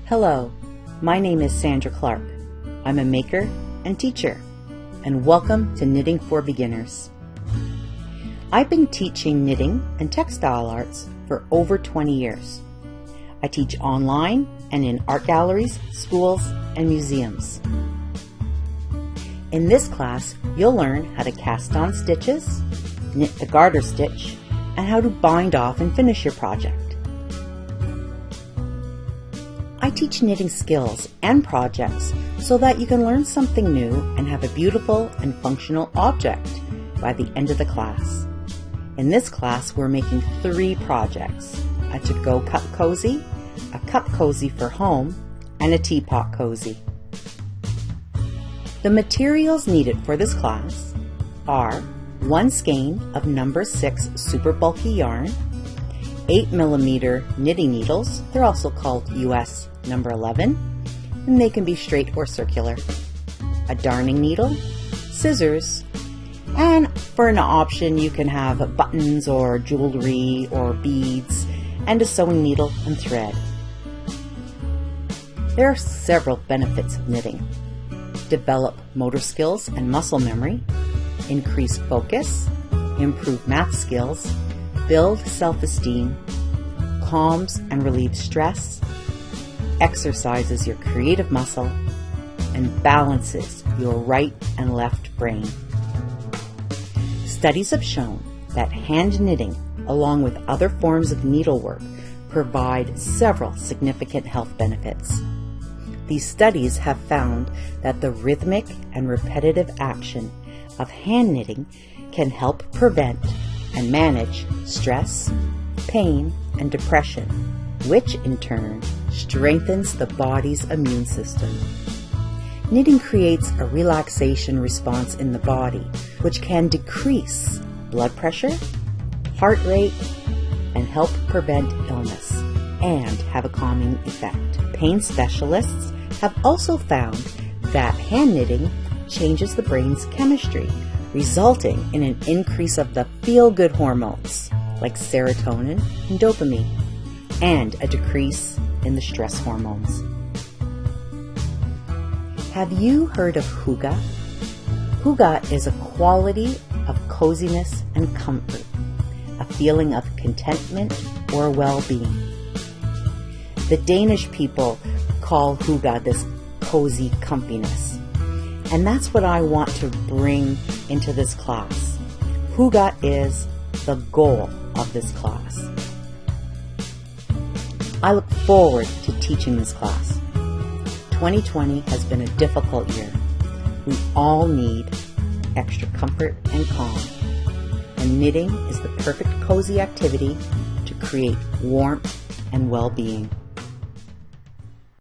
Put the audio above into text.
Hello, my name is Sandra Clark. I'm a maker and teacher, and welcome to Knitting for Beginners. I've been teaching knitting and textile arts for over 20 years. I teach online and in art galleries, schools, and museums. In this class, you'll learn how to cast on stitches, knit the garter stitch, and how to bind off and finish your project. I teach knitting skills and projects so that you can learn something new and have a beautiful and functional object by the end of the class. In this class, we're making 3 projects: a to-go cup cozy, a cup cozy for home, and a teapot cozy. The materials needed for this class are 1 skein of number 6 super bulky yarn, 8mm knitting needles, they're also called US number 11, and they can be straight or circular, a darning needle, scissors, and for an option you can have buttons or jewelry or beads, and a sewing needle and thread. There are several benefits of knitting. Develop motor skills and muscle memory, increase focus, improve math skills, build self-esteem, calms and relieves stress, exercises your creative muscle, and balances your right and left brain. Studies have shown that hand knitting, along with other forms of needlework, provide several significant health benefits. These studies have found that the rhythmic and repetitive action of hand knitting can help prevent and manage stress, pain, and depression, which in turn strengthens the body's immune system. Knitting creates a relaxation response in the body, which can decrease blood pressure, heart rate, and help prevent illness, and have a calming effect. Pain specialists have also found that hand knitting changes the brain's chemistry, resulting in an increase of the feel-good hormones like serotonin and dopamine, and a decrease in the stress hormones. Have you heard of Hygge? Hygge is a quality of coziness and comfort, a feeling of contentment or well-being. The Danish people call Hygge this cozy comfiness, and that's what I want to bring into this class. Hygge is the goal of this class. I look forward to teaching this class. 2020 has been a difficult year. We all need extra comfort and calm, and knitting is the perfect cozy activity to create warmth and well-being.